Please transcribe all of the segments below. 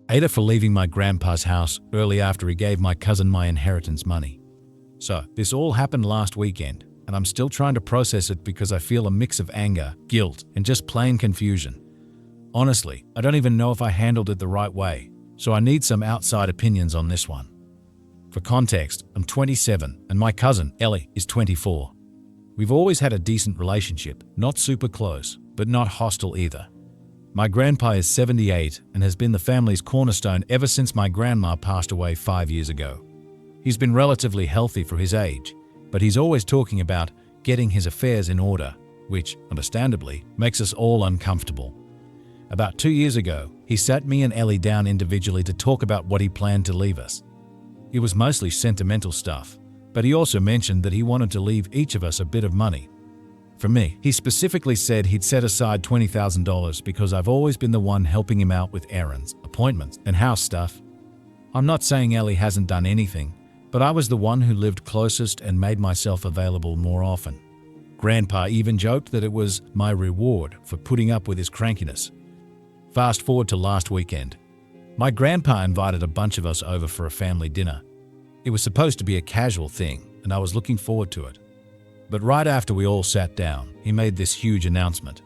AITA for leaving my grandpa's house early after he gave my cousin my inheritance money. So, this all happened last weekend, and I'm still trying to process it because I feel a mix of anger, guilt, and just plain confusion. Honestly, I don't even know if I handled it the right way, so I need some outside opinions on this one. For context, I'm 27 and my cousin, Ellie, is 24. We've always had a decent relationship, not super close, but not hostile either. My grandpa is 78 and has been the family's cornerstone ever since my grandma passed away 5 years ago. He's been relatively healthy for his age, but he's always talking about getting his affairs in order, which, understandably, makes us all uncomfortable. About 2 years ago, he sat me and Ellie down individually to talk about what he planned to leave us. It was mostly sentimental stuff, but he also mentioned that he wanted to leave each of us a bit of money. For me, he specifically said he'd set aside $20,000 because I've always been the one helping him out with errands, appointments, and house stuff. I'm not saying Ellie hasn't done anything, but I was the one who lived closest and made myself available more often. Grandpa even joked that it was my reward for putting up with his crankiness. Fast forward to last weekend. My grandpa invited a bunch of us over for a family dinner. It was supposed to be a casual thing, and I was looking forward to it. But right after we all sat down, he made this huge announcement.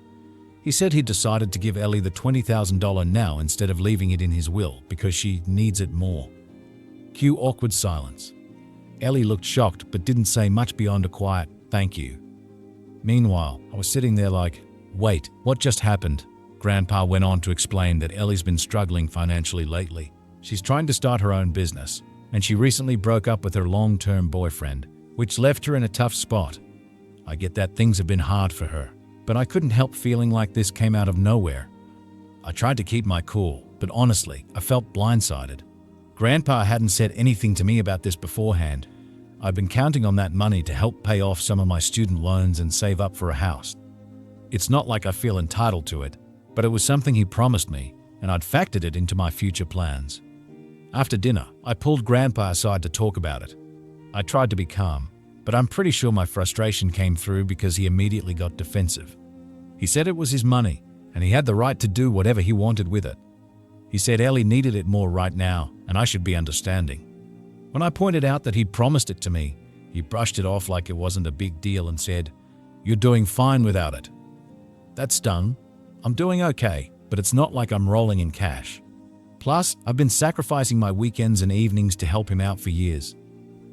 He said he'd decided to give Ellie the $20,000 now instead of leaving it in his will because she needs it more. Cue awkward silence. Ellie looked shocked but didn't say much beyond a quiet, "Thank you." Meanwhile, I was sitting there like, wait, what just happened? Grandpa went on to explain that Ellie's been struggling financially lately. She's trying to start her own business, and she recently broke up with her long-term boyfriend, which left her in a tough spot. I get that things have been hard for her, but I couldn't help feeling like this came out of nowhere. I tried to keep my cool, but honestly, I felt blindsided. Grandpa hadn't said anything to me about this beforehand. I've been counting on that money to help pay off some of my student loans and save up for a house. It's not like I feel entitled to it, but it was something he promised me, and I'd factored it into my future plans. After dinner, I pulled Grandpa aside to talk about it. I tried to be calm, but I'm pretty sure my frustration came through because he immediately got defensive. He said it was his money, and he had the right to do whatever he wanted with it. He said Ellie needed it more right now, and I should be understanding. When I pointed out that he'd promised it to me, he brushed it off like it wasn't a big deal and said, "You're doing fine without it." That stung. I'm doing okay, but it's not like I'm rolling in cash. Plus, I've been sacrificing my weekends and evenings to help him out for years.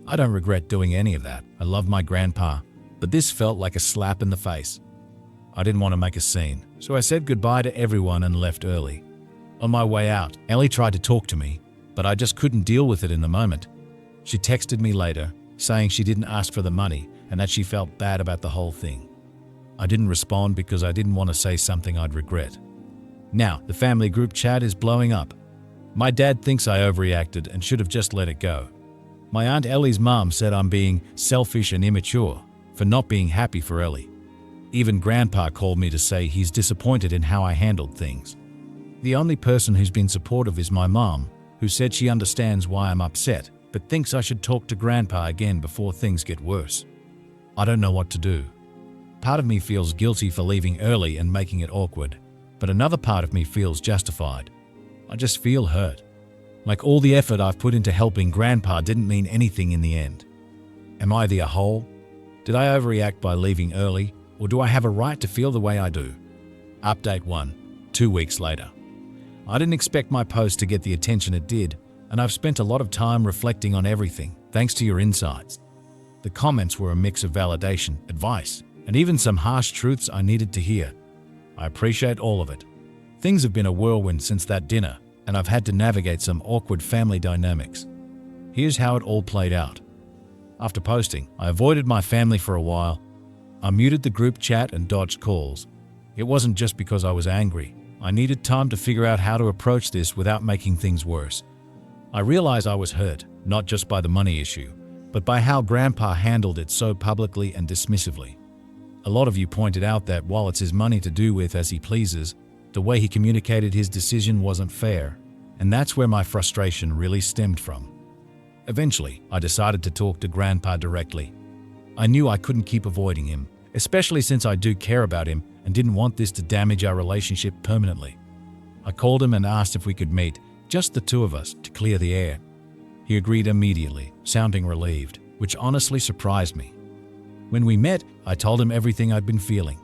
I don't regret doing any of that. I love my grandpa, but this felt like a slap in the face. I didn't want to make a scene, so I said goodbye to everyone and left early. On my way out, Ellie tried to talk to me, but I just couldn't deal with it in the moment. She texted me later, saying she didn't ask for the money and that she felt bad about the whole thing. I didn't respond because I didn't want to say something I'd regret. Now, the family group chat is blowing up. My dad thinks I overreacted and should have just let it go. My Aunt Ellie's mom said I'm being selfish and immature for not being happy for Ellie. Even Grandpa called me to say he's disappointed in how I handled things. The only person who's been supportive is my mom, who said she understands why I'm upset, but thinks I should talk to Grandpa again before things get worse. I don't know what to do. Part of me feels guilty for leaving early and making it awkward, but another part of me feels justified. I just feel hurt. Like all the effort I've put into helping Grandpa didn't mean anything in the end. Am I the a-hole? Did I overreact by leaving early, or do I have a right to feel the way I do? Update 1, 2 weeks later. I didn't expect my post to get the attention it did, and I've spent a lot of time reflecting on everything, thanks to your insights. The comments were a mix of validation, advice, and even some harsh truths I needed to hear. I appreciate all of it. Things have been a whirlwind since that dinner, and I've had to navigate some awkward family dynamics. Here's how it all played out. After posting, I avoided my family for a while. I muted the group chat and dodged calls. It wasn't just because I was angry. I needed time to figure out how to approach this without making things worse. I realized I was hurt, not just by the money issue, but by how Grandpa handled it so publicly and dismissively. A lot of you pointed out that while it's his money to do with as he pleases, the way he communicated his decision wasn't fair, and that's where my frustration really stemmed from. Eventually, I decided to talk to Grandpa directly. I knew I couldn't keep avoiding him, especially since I do care about him and didn't want this to damage our relationship permanently. I called him and asked if we could meet, just the two of us, to clear the air. He agreed immediately, sounding relieved, which honestly surprised me. When we met, I told him everything I'd been feeling.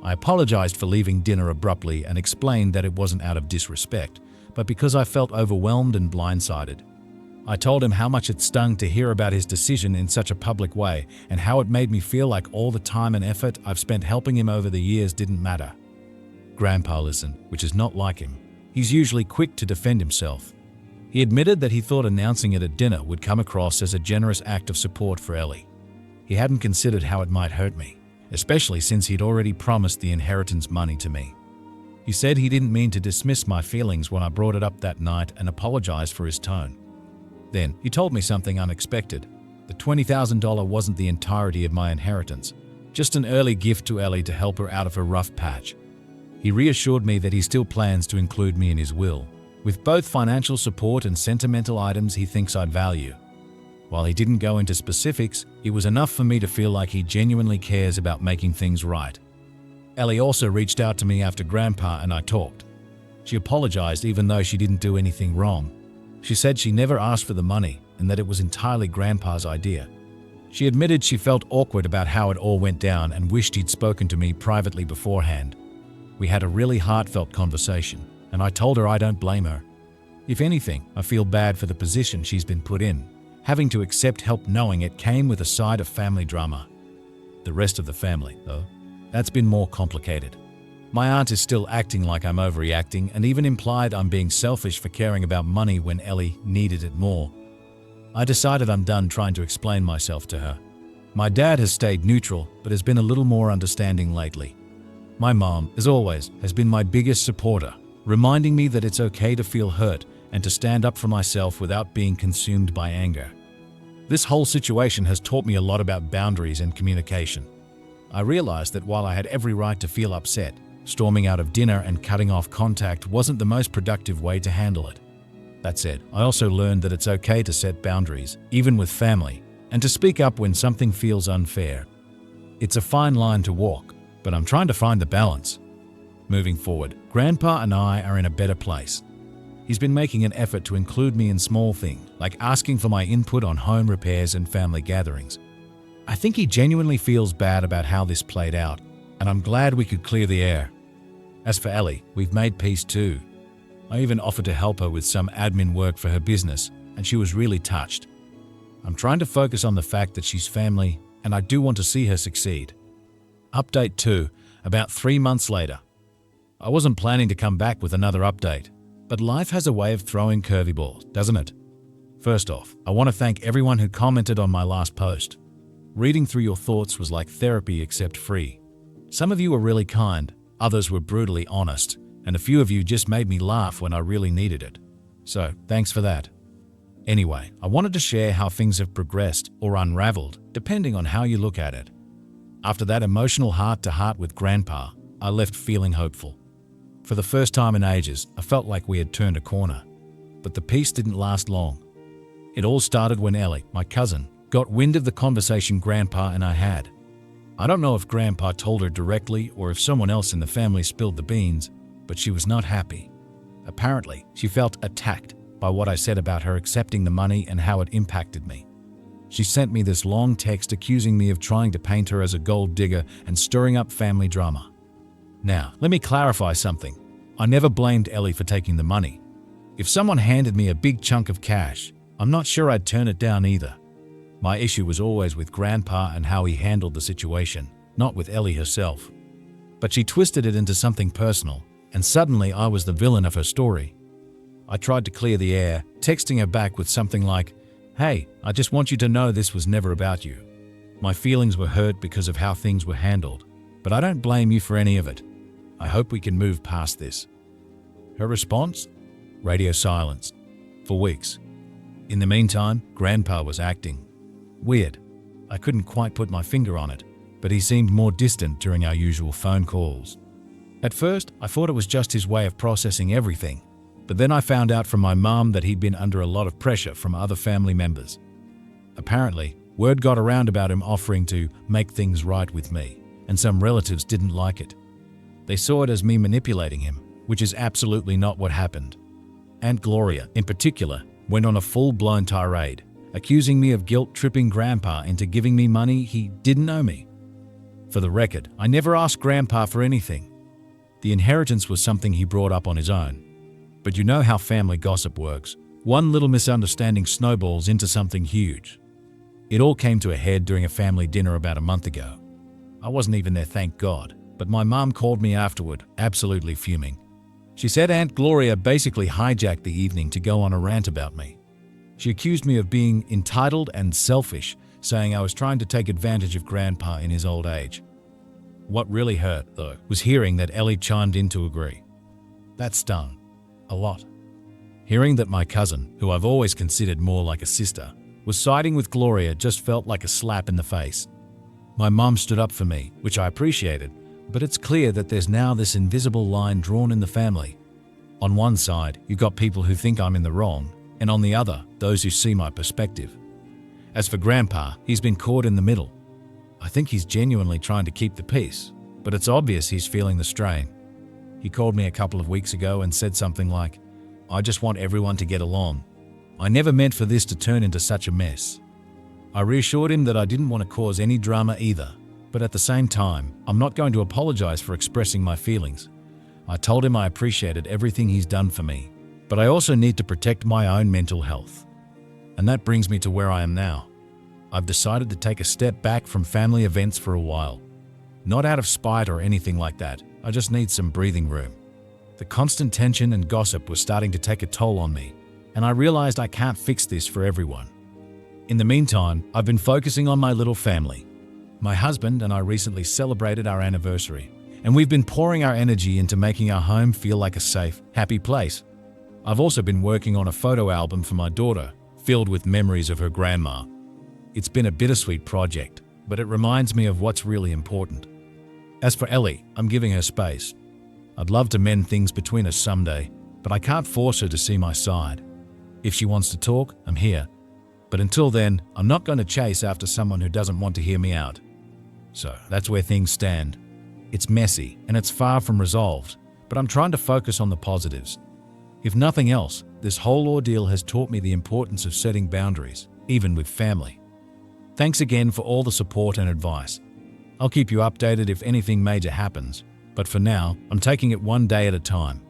I apologized for leaving dinner abruptly and explained that it wasn't out of disrespect, but because I felt overwhelmed and blindsided. I told him how much it stung to hear about his decision in such a public way and how it made me feel like all the time and effort I've spent helping him over the years didn't matter. Grandpa listened, which is not like him. He's usually quick to defend himself. He admitted that he thought announcing it at dinner would come across as a generous act of support for Ellie. He hadn't considered how it might hurt me, especially since he'd already promised the inheritance money to me. He said he didn't mean to dismiss my feelings when I brought it up that night and apologized for his tone. Then he told me something unexpected. The $20,000 wasn't the entirety of my inheritance, just an early gift to Ellie to help her out of her rough patch. He reassured me that he still plans to include me in his will, with both financial support and sentimental items he thinks I'd value. While he didn't go into specifics, it was enough for me to feel like he genuinely cares about making things right. Ellie also reached out to me after Grandpa and I talked. She apologized even though she didn't do anything wrong. She said she never asked for the money and that it was entirely Grandpa's idea. She admitted she felt awkward about how it all went down and wished he'd spoken to me privately beforehand. We had a really heartfelt conversation, and I told her I don't blame her. If anything, I feel bad for the position she's been put in, having to accept help knowing it came with a side of family drama. The rest of the family, though, that's been more complicated. My aunt is still acting like I'm overreacting and even implied I'm being selfish for caring about money when Ellie needed it more. I decided I'm done trying to explain myself to her. My dad has stayed neutral but has been a little more understanding lately. My mom, as always, has been my biggest supporter, reminding me that it's okay to feel hurt and to stand up for myself without being consumed by anger. This whole situation has taught me a lot about boundaries and communication. I realized that while I had every right to feel upset, storming out of dinner and cutting off contact wasn't the most productive way to handle it. That said, I also learned that it's okay to set boundaries, even with family, and to speak up when something feels unfair. It's a fine line to walk, but I'm trying to find the balance. Moving forward, Grandpa and I are in a better place. He's been making an effort to include me in small things, like asking for my input on home repairs and family gatherings. I think he genuinely feels bad about how this played out, and I'm glad we could clear the air. As for Ellie, we've made peace too. I even offered to help her with some admin work for her business, and she was really touched. I'm trying to focus on the fact that she's family, and I do want to see her succeed. Update 2, about 3 months later. I wasn't planning to come back with another update, but life has a way of throwing curveballs, doesn't it? First off, I want to thank everyone who commented on my last post. Reading through your thoughts was like therapy except free. Some of you were really kind, others were brutally honest, and a few of you just made me laugh when I really needed it. So, thanks for that. Anyway, I wanted to share how things have progressed or unraveled, depending on how you look at it. After that emotional heart-to-heart with Grandpa, I left feeling hopeful. For the first time in ages, I felt like we had turned a corner. But the peace didn't last long. It all started when Ellie, my cousin, got wind of the conversation Grandpa and I had. I don't know if Grandpa told her directly or if someone else in the family spilled the beans, but she was not happy. Apparently, she felt attacked by what I said about her accepting the money and how it impacted me. She sent me this long text accusing me of trying to paint her as a gold digger and stirring up family drama. Now, let me clarify something. I never blamed Ellie for taking the money. If someone handed me a big chunk of cash, I'm not sure I'd turn it down either. My issue was always with Grandpa and how he handled the situation, not with Ellie herself. But she twisted it into something personal, and suddenly I was the villain of her story. I tried to clear the air, texting her back with something like, "Hey, I just want you to know this was never about you. My feelings were hurt because of how things were handled, but I don't blame you for any of it. I hope we can move past this." Her response? Radio silence. For weeks. In the meantime, Grandpa was acting weird. I couldn't quite put my finger on it, but he seemed more distant during our usual phone calls. At first, I thought it was just his way of processing everything, but then I found out from my mom that he'd been under a lot of pressure from other family members. Apparently, word got around about him offering to make things right with me, and some relatives didn't like it. They saw it as me manipulating him, which is absolutely not what happened. Aunt Gloria, in particular, went on a full-blown tirade, accusing me of guilt-tripping Grandpa into giving me money he didn't owe me. For the record, I never asked Grandpa for anything. The inheritance was something he brought up on his own. But you know how family gossip works. One little misunderstanding snowballs into something huge. It all came to a head during a family dinner about a month ago. I wasn't even there, thank God, but my mom called me afterward, absolutely fuming. She said Aunt Gloria basically hijacked the evening to go on a rant about me. She accused me of being entitled and selfish, saying I was trying to take advantage of Grandpa in his old age. What really hurt, though, was hearing that Ellie chimed in to agree. That stung. A lot. Hearing that my cousin, who I've always considered more like a sister, was siding with Gloria just felt like a slap in the face. My mom stood up for me, which I appreciated, but it's clear that there's now this invisible line drawn in the family. On one side, you've got people who think I'm in the wrong, and on the other, those who see my perspective. As for Grandpa, he's been caught in the middle. I think he's genuinely trying to keep the peace, but it's obvious he's feeling the strain. He called me a couple of weeks ago and said something like, "I just want everyone to get along. I never meant for this to turn into such a mess." I reassured him that I didn't want to cause any drama either, but at the same time, I'm not going to apologize for expressing my feelings. I told him I appreciated everything he's done for me, but I also need to protect my own mental health. And that brings me to where I am now. I've decided to take a step back from family events for a while. Not out of spite or anything like that, I just need some breathing room. The constant tension and gossip was starting to take a toll on me, and I realized I can't fix this for everyone. In the meantime, I've been focusing on my little family. My husband and I recently celebrated our anniversary, and we've been pouring our energy into making our home feel like a safe, happy place. I've also been working on a photo album for my daughter, filled with memories of her grandma. It's been a bittersweet project, but it reminds me of what's really important. As for Ellie, I'm giving her space. I'd love to mend things between us someday, but I can't force her to see my side. If she wants to talk, I'm here. But until then, I'm not going to chase after someone who doesn't want to hear me out. So that's where things stand. It's messy and it's far from resolved, but I'm trying to focus on the positives. If nothing else, this whole ordeal has taught me the importance of setting boundaries, even with family. Thanks again for all the support and advice. I'll keep you updated if anything major happens, but for now, I'm taking it one day at a time.